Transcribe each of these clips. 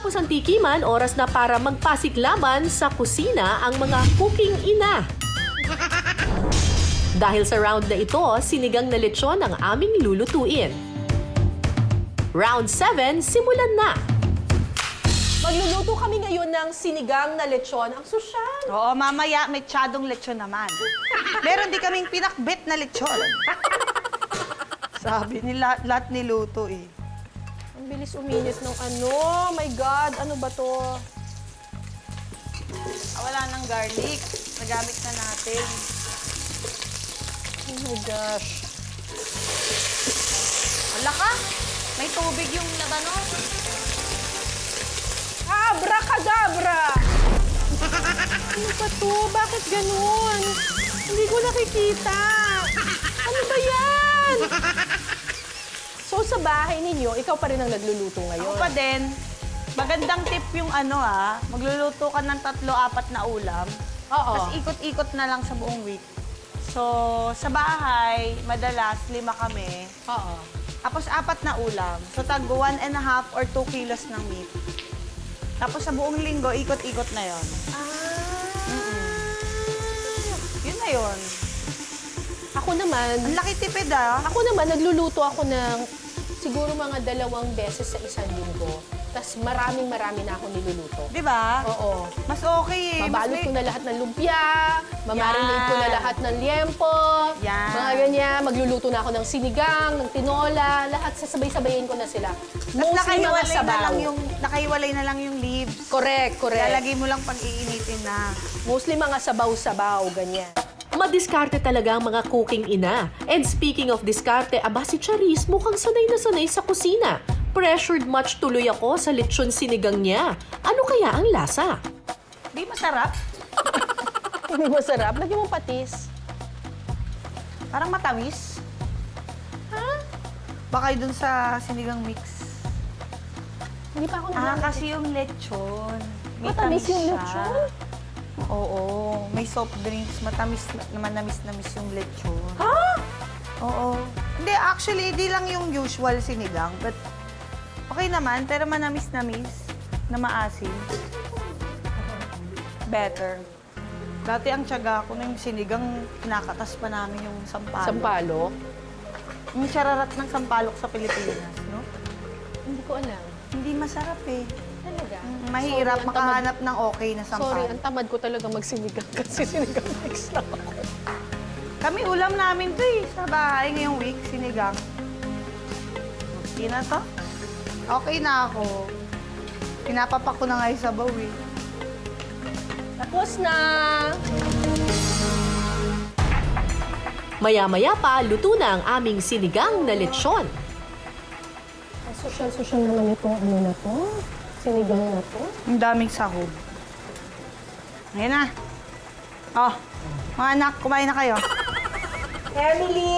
Matapos ang tikiman, oras na para magpasiklaban sa kusina ang mga cooking ina. Dahil sa round na ito, sinigang na lechon ang aming lulutuin. Round 7, simulan na! Magluluto kami ngayon ng sinigang na lechon. Ang sosyal! Oo, mamaya may tsadong lechon naman. Meron di kaming pinakbet na lechon. Sabi ni lahat niluto eh. Ang bilis uminit ng ano. My God, ano ba to? Wala nang garlic. Nagamit na natin. Oh my gosh. Wala ka? May tubig yung labanos. Abracadabra! Ano ba to? Bakit ganun? Hindi ko nakikita. Ano ba yan? So sa bahay ninyo, ikaw pa rin ang nagluluto ngayon? Ako pa din. Magandang tip yung magluluto ka ng 3-4 na ulam. Oo. Tapos ikot-ikot na lang sa buong week. So, sa bahay, madalas 5 kami. Oo. Tapos 4 na ulam. So, tag 1.5 or 2 kilos ng meat. Tapos sa buong linggo, ikot-ikot na yon. Yun na yun. Ako naman, Ang laki tipid ah. Ako naman, nagluluto ako ng siguro mga 2 beses sa isang linggo. Tapos marami na ako niluluto. Di ba? Oo. Mas okay eh. Mabalot ko na lahat ng lumpia, mamarinate ko na lahat ng liempo, Yan. mga ganyan. Magluluto na ako ng sinigang, ng tinola, lahat sasabay-sabayin ko na sila. Tapos nakahiwalay na lang yung leaves. Correct. Lalagay mo lang pag iinitin na. Mostly mga sabaw-sabaw, ganyan. Madiskarte talaga ang mga cooking ina. And speaking of diskarte, aba si Charis mukhang sanay na sanay sa kusina. Pressured much tuloy ako sa lechon sinigang niya. Ano kaya ang lasa? Di masarap. Hindi masarap. Lagyan mo patis. Parang matamis. Ha? Baka dun sa sinigang mix. Hindi pa ako Kasi yung lechon. May Matamis tamis yung siya. lechon? Oo. May soft drinks. Matamis naman namis yung lechon. Ha? Oo. Hindi, actually, di lang yung usual sinigang. But okay naman, pero manamis-namis na maasim. Better. Dati ang tiyaga ko ng sinigang, kinakatas pa namin yung sampalok. Sampalok? Yung sararat ng sampalok sa Pilipinas, no? Hindi ko alam. Hindi masarap eh. Talaga? Mahirap Sorry, ang makahanap ng okay na sampalok. Sorry, ang tamad ko talaga magsinigang kasi sinigang mix lang ako. Kami ulam namin to eh, sa bahay ngayong week, sinigang. Hindi na to. Okay na ako. Pinapapak ko na nga yung sabaw eh. Tapos na! Maya-maya pa, luto na ang aming sinigang na lechon. Social naman itong ano na to. Sinigang na to. Ang daming sahog. Ayan na. Oh, mga anak, kumain na kayo. Emily!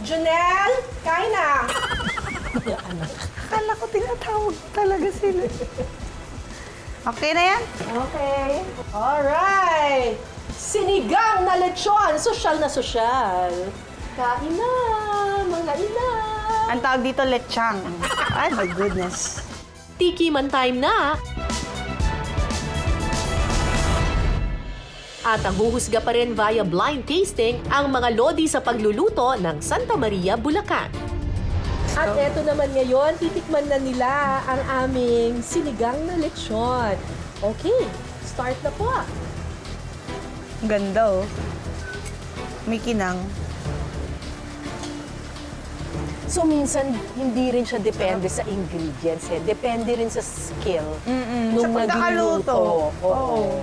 Junel! Kain na! Akala ko tinatawag talaga sila. Okay na yan? Okay. Alright! Sinigang na lechon! Sosyal na sosyal. Kain na, mga ina! Ang tawag dito, lechang. Ay, my goodness. Tikiman time na! At ang huhusga pa rin via blind tasting ang mga lodi sa pagluluto ng Santa Maria, Bulacan. At eto naman ngayon, titikman na nila ang aming sinigang na lechon. Okay, start na po. Ang ganda oh. May kinang. So minsan, hindi rin siya depende sa ingredients eh. Depende rin sa skill Sa pagkakaluto. Oo.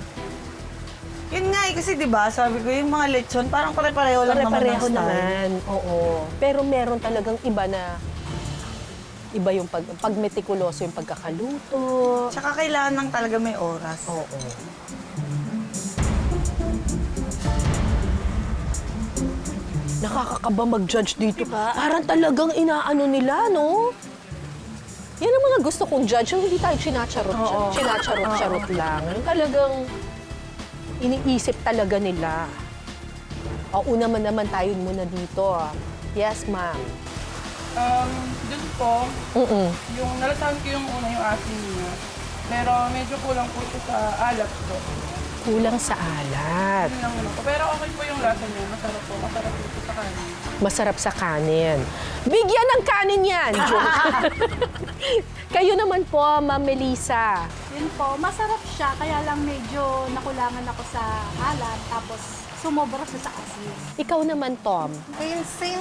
Yun nga eh, kasi diba, sabi ko, yung mga lechon, parang pare-pareho lang naman Pare-pareho ng style. naman, oo. Pero meron talagang iba yung pag metikuloso yung pagkakaluto. Tsaka kailangan lang talaga may oras. Oo. Nakakakaba mag-judge dito. Parang talagang inaano nila, no? Yan ang mga gusto kong judge, yung hindi tayo chinacharot lang. Yung talagang iniisip talaga nila. O, una naman tayo muna dito. Yes, ma'am. Dun po, Mm-mm. yung nalasahan ko yung una yung asin niya. Pero medyo kulang po siya sa alat po. Kulang sa alat. Yun lang naman po. Pero okay po yung lasa niya. Masarap po. Masarap po sa kanin. Masarap sa kanin. Bigyan ng kanin yan! Joke. Kayo naman po, Ma'am Melissa. Yun po, masarap siya, kaya lang medyo nakulangan ako sa alat, tapos sumobra siya sa asin. Ikaw naman, Tom. Same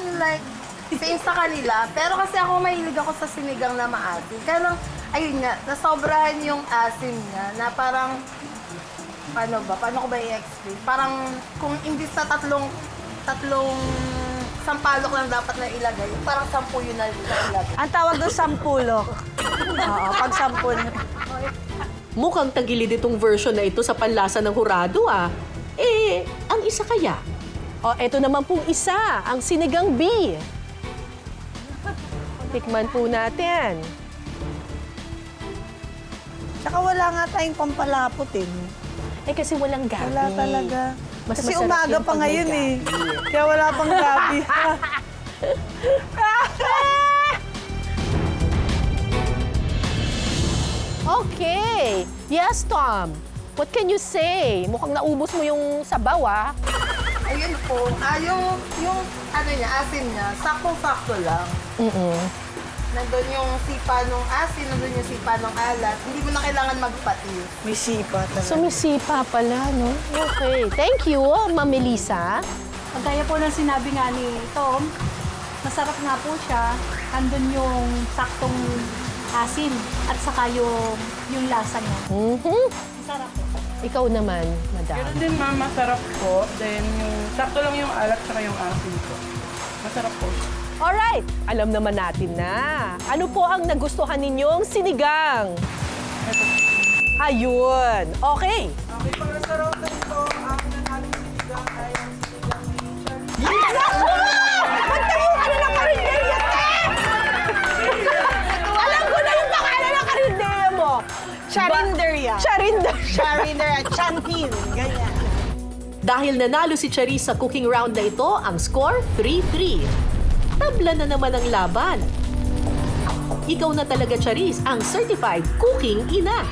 sa kanila. Pero kasi ako mahilig ako sa sinigang na maasim. Kaya lang, ayun nga, nasobrahan yung asim niya na parang, paano ko ba i-explain? Parang kung imbis sa tatlong sampalok lang dapat na ilagay, parang 10 yun na ilagay. Ang tawag doon sampulok. Oo, pag sampul. Mukhang tagilid itong version na ito sa panlasa ng hurado, ah. Eh, ang isa kaya? O, eto naman pong isa, ang sinigang B. Tikman po natin. Tsaka wala nga tayong pampalapot eh. Eh, kasi walang gabi. Wala talaga. Mas Kasi masarap umaga yung pa pag may ngayon eh. gabi. Kaya wala pang gabi. Okay. Yes, Tom. What can you say? Mukhang naubos mo yung sabaw, ah. Ayun po, yung ano niya, asim niya, saktong-sakto lang. Nandun yung sipa ng asin, nandun yung sipa ng alat. Hindi mo na kailangan magpatis. May sipa talaga. Sumisipa pala, no? Okay. Thank you, Ma'am Melissa. Pagkaya po ng sinabi nga ni Tom, masarap nga po siya, andun yung saktong asin at saka yung lasa niya. Masarap po. Ikaw naman, madam. Pero din ma'am, masarap po. Then yung sakto lang yung alat saka yung asin po. Masarap po siya. Alright, alam naman natin na. Ano po ang nagustuhan ninyong sinigang? Ayun. Okay. Okay, para sa rotan ko, ang nanalo sinigang ay ang sinigang ni Charlie. Magtayo ka na ng karinderya, Alam ko na yung pangalan ng karinderya mo. Charinderya. Charinderya. Charinderya. Chantin. Ganyan. Dahil nanalo si Charis sa cooking round na ito, ang score 3-3. Tabla na naman ang laban. Ikaw na talaga, Charis, ang certified cooking ina.